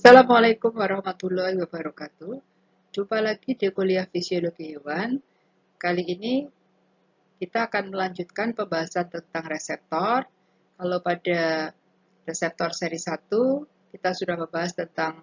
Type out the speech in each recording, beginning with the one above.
Assalamualaikum warahmatullahi wabarakatuh. Jumpa lagi di kuliah Fisiologi Hewan. Kali ini kita akan melanjutkan pembahasan tentang reseptor. Kalau pada reseptor seri 1, kita sudah membahas tentang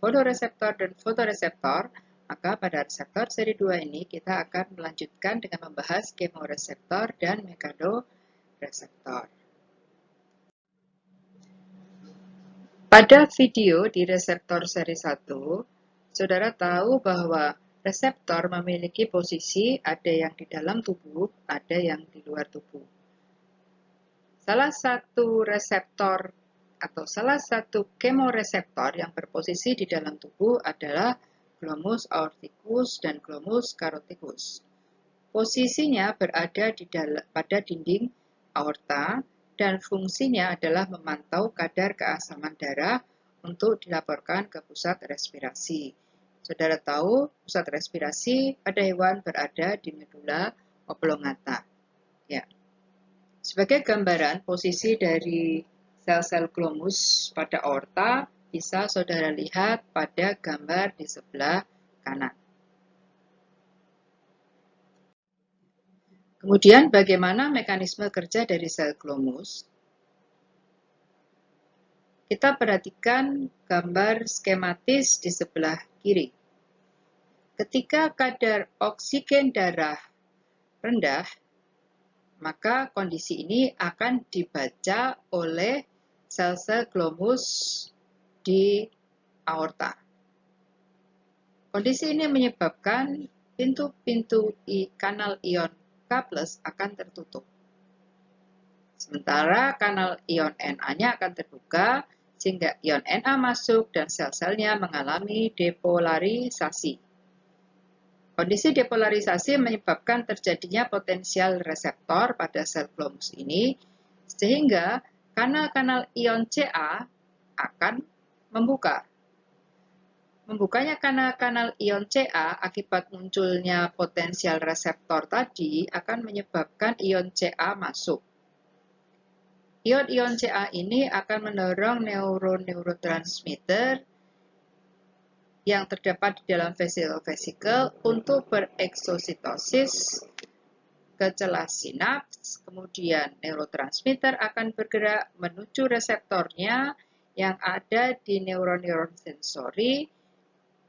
fotoreseptor dan fotoreseptor, maka pada reseptor seri 2 ini kita akan melanjutkan dengan membahas kemoreseptor dan mekadoreseptor. Pada video di reseptor seri 1, saudara tahu bahwa reseptor memiliki posisi ada yang di dalam tubuh, ada yang di luar tubuh. Salah satu reseptor atau salah satu kemoreseptor yang berposisi di dalam tubuh adalah glomus aorticus dan glomus caroticus. Posisinya berada pada dinding aorta dan fungsinya adalah memantau kadar keasaman darah untuk dilaporkan ke pusat respirasi. Saudara tahu, pusat respirasi pada hewan berada di medula oblongata. Ya. Sebagai gambaran, posisi dari sel-sel glomus pada aorta bisa saudara lihat pada gambar di sebelah kanan. Kemudian bagaimana mekanisme kerja dari sel glomus? Kita perhatikan gambar skematis di sebelah kiri. Ketika kadar oksigen darah rendah, maka kondisi ini akan dibaca oleh sel-sel glomus di aorta. Kondisi ini menyebabkan pintu-pintu kanal ion K+ akan tertutup. Sementara kanal ion Na-nya akan terbuka, sehingga ion Na masuk dan sel-selnya mengalami depolarisasi. Kondisi depolarisasi menyebabkan terjadinya potensial reseptor pada sel glomus ini, sehingga kanal-kanal ion Ca akan membuka. Membukanya kanal-kanal ion Ca akibat munculnya potensial reseptor tadi akan menyebabkan ion Ca masuk. Ion-ion Ca ini akan mendorong neurotransmitter yang terdapat di dalam vesikel untuk bereksositosis ke celah sinaps, kemudian neurotransmitter akan bergerak menuju reseptornya yang ada di neuron-neuron sensori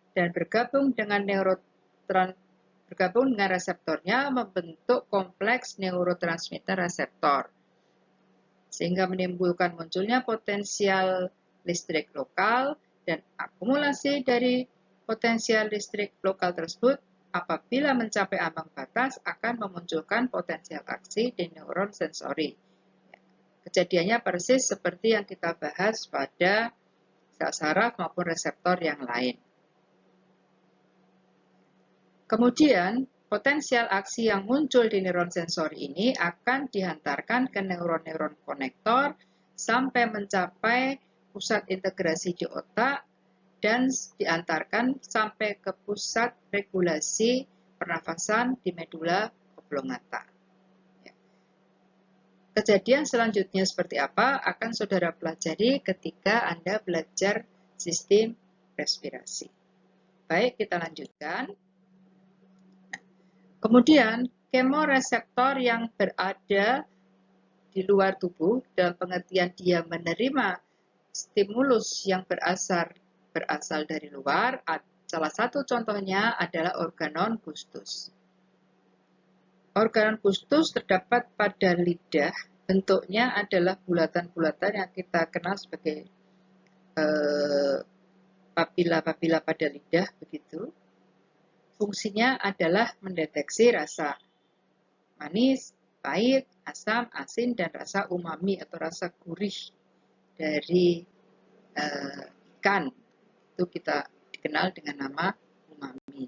dan bergabung dengan reseptornya membentuk kompleks neurotransmitter reseptor, sehingga menimbulkan munculnya potensial listrik lokal dan akumulasi dari potensial listrik lokal tersebut apabila mencapai ambang batas akan memunculkan potensial aksi di neuron sensori. Kejadiannya persis seperti yang kita bahas pada sel saraf maupun reseptor yang lain. Kemudian, potensial aksi yang muncul di neuron sensori ini akan dihantarkan ke neuron-neuron konektor sampai mencapai pusat integrasi di otak dan diantarkan sampai ke pusat regulasi pernafasan di medula oblongata. Kejadian selanjutnya seperti apa akan saudara pelajari ketika Anda belajar sistem respirasi. Baik, kita lanjutkan. Kemudian, kemoreseptor yang berada di luar tubuh, dalam pengertian dia menerima stimulus yang berasal dari luar, salah satu contohnya adalah organon gustus. Organon gustus terdapat pada lidah, bentuknya adalah bulatan-bulatan yang kita kenal sebagai papila-papila pada lidah, begitu. Fungsinya adalah mendeteksi rasa manis, pahit, asam, asin, dan rasa umami atau rasa gurih dari ikan. Itu kita dikenal dengan nama umami.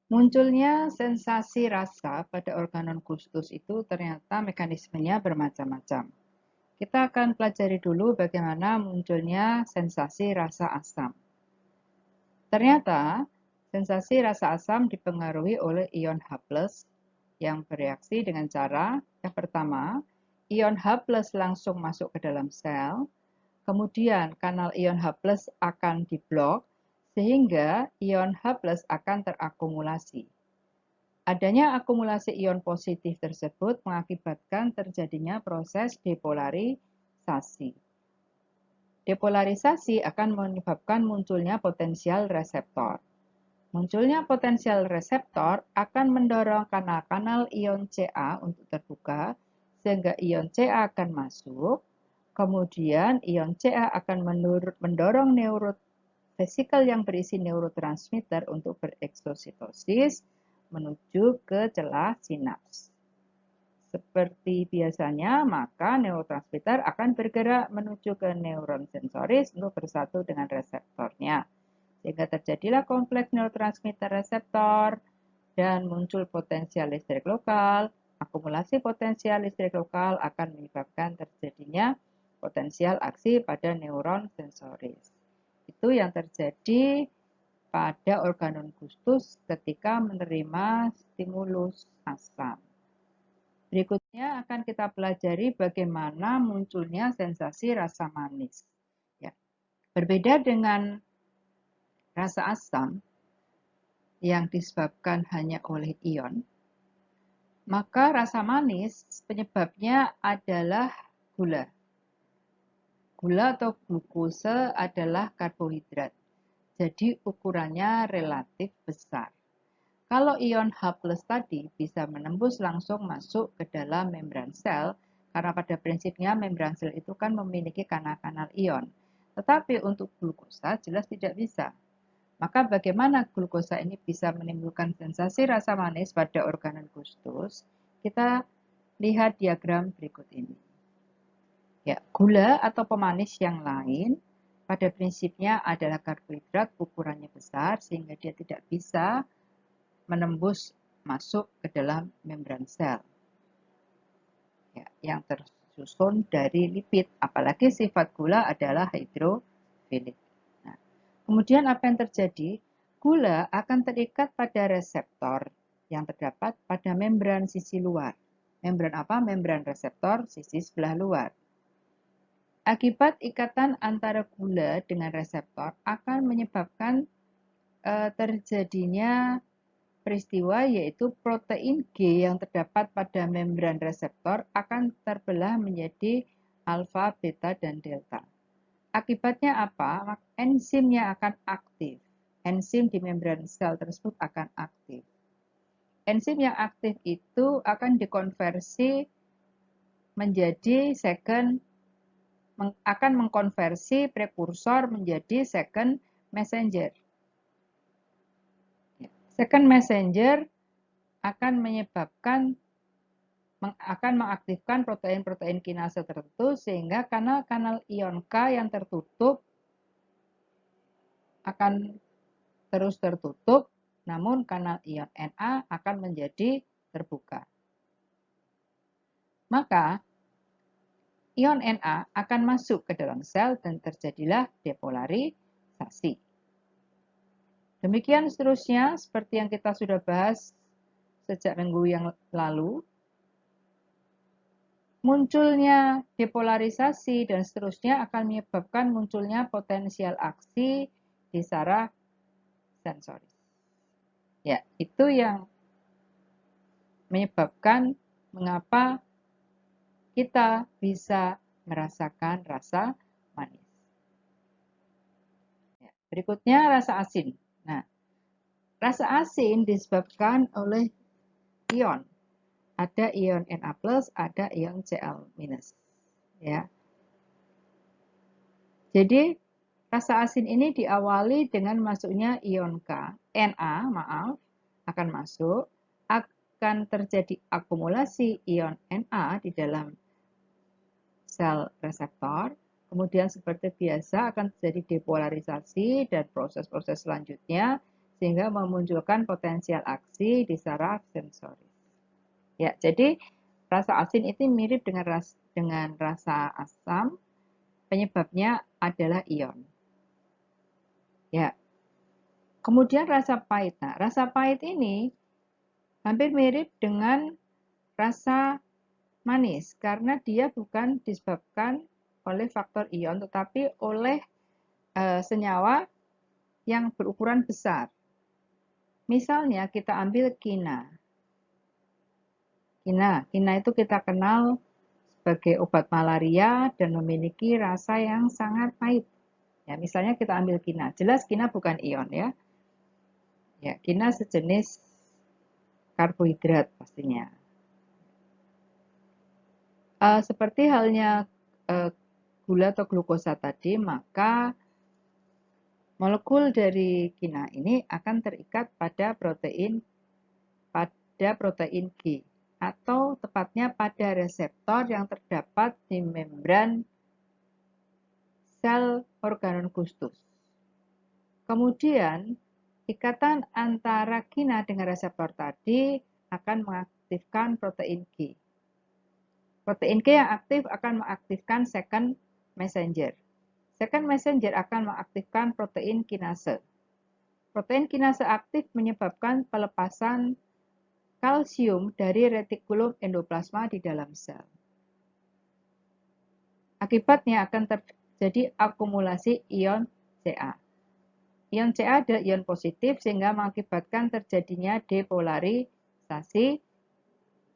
Munculnya sensasi rasa pada organon gustus itu ternyata mekanismenya bermacam-macam. Kita akan pelajari dulu bagaimana munculnya sensasi rasa asam. Ternyata, sensasi rasa asam dipengaruhi oleh ion H+ yang bereaksi dengan cara yang pertama, ion H+ langsung masuk ke dalam sel, Kemudian kanal ion H+ akan diblok sehingga ion H+ akan terakumulasi. Adanya akumulasi ion positif tersebut mengakibatkan terjadinya proses depolarisasi. Depolarisasi akan menyebabkan munculnya potensial reseptor. Munculnya potensial reseptor akan mendorong kanal-kanal ion Ca untuk terbuka, sehingga ion Ca akan masuk. Kemudian ion Ca akan mendorong neurovesikel yang berisi neurotransmitter untuk bereksositosis menuju ke celah sinaps. Seperti biasanya, maka neurotransmitter akan bergerak menuju ke neuron sensoris untuk bersatu dengan reseptornya. Sehingga terjadilah kompleks neurotransmitter reseptor dan muncul potensial listrik lokal. Akumulasi potensial listrik lokal akan menyebabkan terjadinya potensial aksi pada neuron sensoris. Itu yang terjadi pada organon gustus ketika menerima stimulus asam. Berikutnya akan kita pelajari bagaimana munculnya sensasi rasa manis. Ya. Berbeda dengan rasa asam yang disebabkan hanya oleh ion, maka rasa manis penyebabnya adalah gula. Gula atau glukose adalah karbohidrat, jadi ukurannya relatif besar. Kalau ion H+ tadi bisa menembus langsung masuk ke dalam membran sel, karena pada prinsipnya membran sel itu kan memiliki kanal-kanal ion. Tetapi untuk glukosa jelas tidak bisa. Maka bagaimana glukosa ini bisa menimbulkan sensasi rasa manis pada organon gustus? Kita lihat diagram berikut ini. Ya, gula atau pemanis yang lain pada prinsipnya adalah karbohidrat ukurannya besar sehingga dia tidak bisa menembus masuk ke dalam membran sel. Ya, yang tersusun dari lipid, apalagi sifat gula adalah hidrofilik. Kemudian apa yang terjadi? Gula akan terikat pada reseptor yang terdapat pada membran sisi luar. Membran apa? Membran reseptor sisi sebelah luar. Akibat ikatan antara gula dengan reseptor akan menyebabkan terjadinya peristiwa yaitu protein G yang terdapat pada membran reseptor akan terbelah menjadi alfa, beta, dan delta. Akibatnya apa? Enzimnya akan aktif. Enzim di membran sel tersebut akan aktif. Enzim yang aktif itu akan dikonversi menjadi akan mengkonversi prekursor menjadi second messenger. Second messenger akan mengaktifkan protein-protein kinase tertentu sehingga kanal-kanal ion K yang tertutup akan terus tertutup, namun kanal ion Na akan menjadi terbuka. Maka ion Na akan masuk ke dalam sel dan terjadilah depolarisasi. Demikian seterusnya seperti yang kita sudah bahas sejak minggu yang lalu. Munculnya depolarisasi dan seterusnya akan menyebabkan munculnya potensial aksi di saraf sensoris. Ya, itu yang menyebabkan mengapa kita bisa merasakan rasa manis. Ya, berikutnya rasa asin. Nah, rasa asin disebabkan oleh ion. Ada ion Na+, ada ion Cl-. Ya. Jadi, rasa asin ini diawali dengan masuknya ion Na, akan masuk, akan terjadi akumulasi ion Na di dalam sel reseptor, kemudian seperti biasa akan terjadi depolarisasi dan proses-proses selanjutnya, sehingga memunculkan potensial aksi di saraf sensoris. Ya, jadi rasa asin itu mirip dengan rasa asam, penyebabnya adalah ion. Ya. Kemudian rasa pahit. Nah, rasa pahit ini hampir mirip dengan rasa manis karena dia bukan disebabkan oleh faktor ion, tetapi oleh senyawa yang berukuran besar. Misalnya kita ambil kina. Kina itu kita kenal sebagai obat malaria dan memiliki rasa yang sangat pahit. Ya, misalnya kita ambil kina. Jelas kina bukan ion ya. Ya, kina sejenis karbohidrat pastinya. Seperti halnya gula atau glukosa tadi, maka molekul dari kina ini akan terikat pada protein G, atau tepatnya pada reseptor yang terdapat di membran sel organon gustus. Kemudian, ikatan antara kina dengan reseptor tadi akan mengaktifkan protein G. Protein G yang aktif akan mengaktifkan second messenger. Second messenger akan mengaktifkan protein kinase. Protein kinase aktif menyebabkan pelepasan kalsium dari retikulum endoplasma di dalam sel. Akibatnya akan terjadi akumulasi ion Ca. Ion Ca adalah ion positif sehingga mengakibatkan terjadinya depolarisasi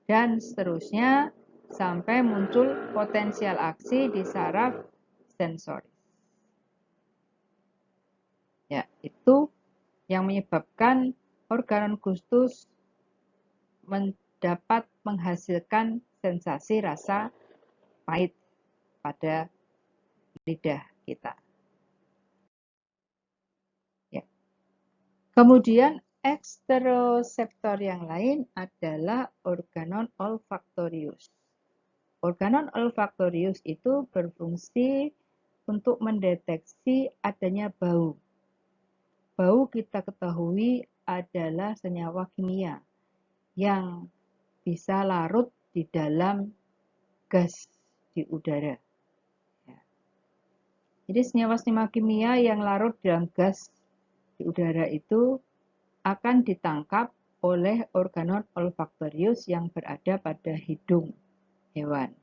dan seterusnya sampai muncul potensial aksi di saraf sensoris. Ya, itu yang menyebabkan organon gustus dapat menghasilkan sensasi rasa pahit pada lidah kita. Ya. Kemudian eksteroseptor yang lain adalah organon olfaktorius. Organon olfaktorius itu berfungsi untuk mendeteksi adanya bau. Bau kita ketahui adalah senyawa kimia yang bisa larut di dalam gas di udara. Ya. Jadi senyawa-senyawa kimia yang larut dalam gas di udara itu akan ditangkap oleh organon olfaktorius yang berada pada hidung hewan.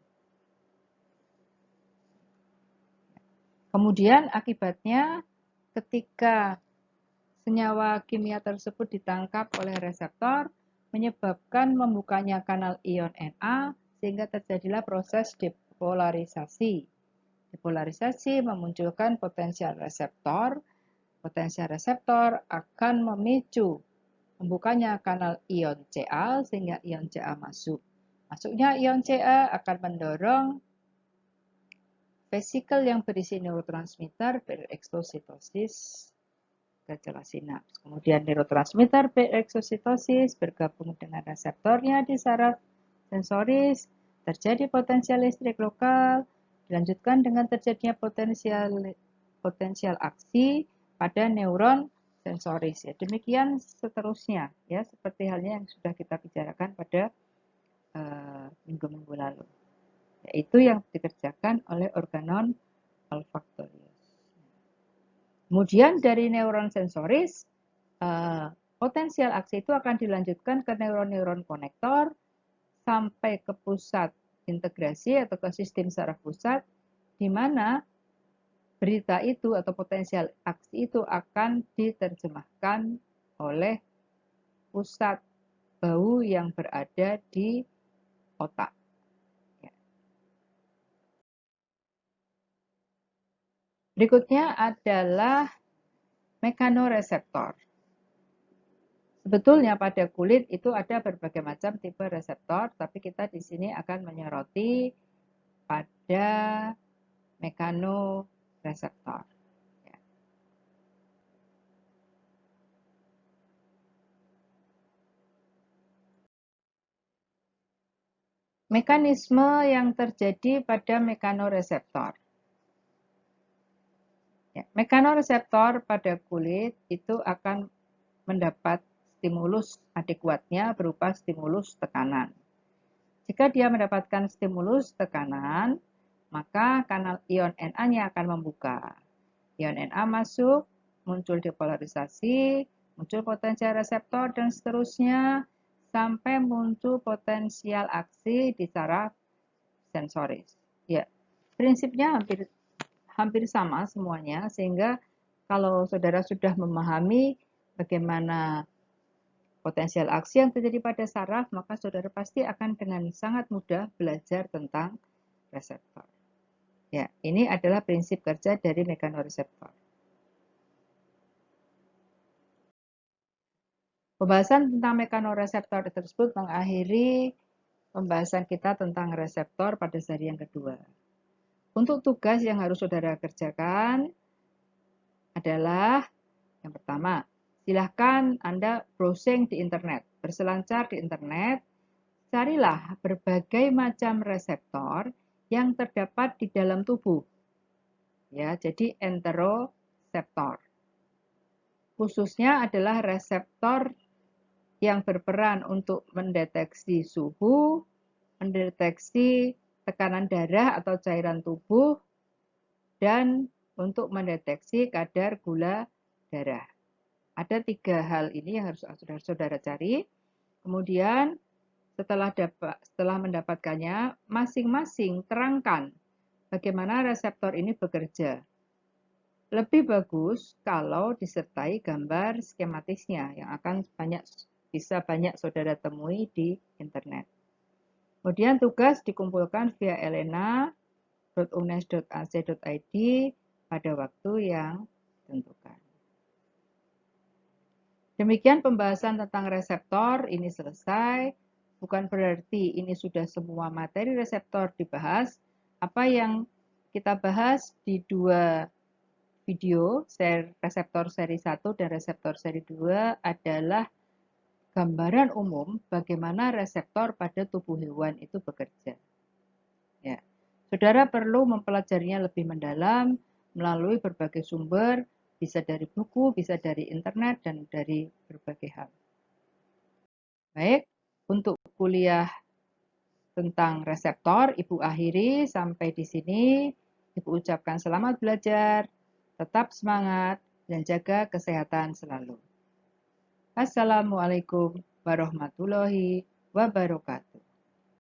Kemudian akibatnya ketika senyawa kimia tersebut ditangkap oleh reseptor, menyebabkan membukanya kanal ion Na sehingga terjadilah proses depolarisasi. Depolarisasi memunculkan potensial reseptor. Potensial reseptor akan memicu membukanya kanal ion Ca sehingga ion Ca masuk. Masuknya ion Ca akan mendorong vesikel yang berisi neurotransmitter bereksositosis ke celah sinaps. Kemudian neurotransmitter bereksositosis bergabung dengan reseptornya di saraf sensoris, terjadi potensial listrik lokal, dilanjutkan dengan terjadinya potensial aksi pada neuron sensoris. Ya, demikian seterusnya, ya, seperti halnya yang sudah kita bicarakan pada minggu-minggu lalu, yaitu yang dikerjakan oleh organon olfaktorius. Kemudian dari neuron sensoris, potensial aksi itu akan dilanjutkan ke neuron-neuron konektor sampai ke pusat integrasi atau ke sistem saraf pusat, di mana berita itu atau potensial aksi itu akan diterjemahkan oleh pusat bau yang berada di otak. Berikutnya adalah mekanoreseptor. Sebetulnya pada kulit itu ada berbagai macam tipe reseptor, tapi kita di sini akan menyoroti pada mekanoreseptor. Mekanisme yang terjadi pada mekanoreseptor. Ya, mekanoreseptor pada kulit itu akan mendapat stimulus adekuatnya berupa stimulus tekanan. Jika dia mendapatkan stimulus tekanan, maka kanal ion Na-nya akan membuka. Ion Na masuk, muncul depolarisasi, muncul potensial reseptor, dan seterusnya sampai muncul potensial aksi di saraf sensoris. Ya, prinsipnya hampir sama semuanya, sehingga kalau saudara sudah memahami bagaimana potensial aksi yang terjadi pada saraf, maka saudara pasti akan dengan sangat mudah belajar tentang reseptor. Ya, ini adalah prinsip kerja dari mekanoreseptor. Pembahasan tentang mekanoreseptor tersebut mengakhiri pembahasan kita tentang reseptor pada seri yang kedua. Untuk tugas yang harus saudara kerjakan adalah yang pertama, silahkan Anda browsing di internet, berselancar di internet, carilah berbagai macam reseptor yang terdapat di dalam tubuh. Ya, jadi enteroseptor. Khususnya adalah reseptor yang berperan untuk mendeteksi suhu, mendeteksi tekanan darah atau cairan tubuh, dan untuk mendeteksi kadar gula darah. Ada 3 hal ini yang harus saudara cari. Kemudian setelah mendapatkannya, masing-masing terangkan bagaimana reseptor ini bekerja. Lebih bagus kalau disertai gambar skematisnya yang akan bisa banyak saudara temui di internet. Kemudian tugas dikumpulkan via elena.unes.ac.id pada waktu yang ditentukan. Demikian pembahasan tentang reseptor ini selesai. Bukan berarti ini sudah semua materi reseptor dibahas. Apa yang kita bahas di 2 video, reseptor seri 1 dan reseptor seri 2 adalah gambaran umum bagaimana reseptor pada tubuh hewan itu bekerja. Ya. Saudara perlu mempelajarinya lebih mendalam melalui berbagai sumber, bisa dari buku, bisa dari internet, dan dari berbagai hal. Baik, untuk kuliah tentang reseptor, Ibu akhiri sampai di sini. Ibu ucapkan selamat belajar, tetap semangat, dan jaga kesehatan selalu. Assalamualaikum warahmatullahi wabarakatuh.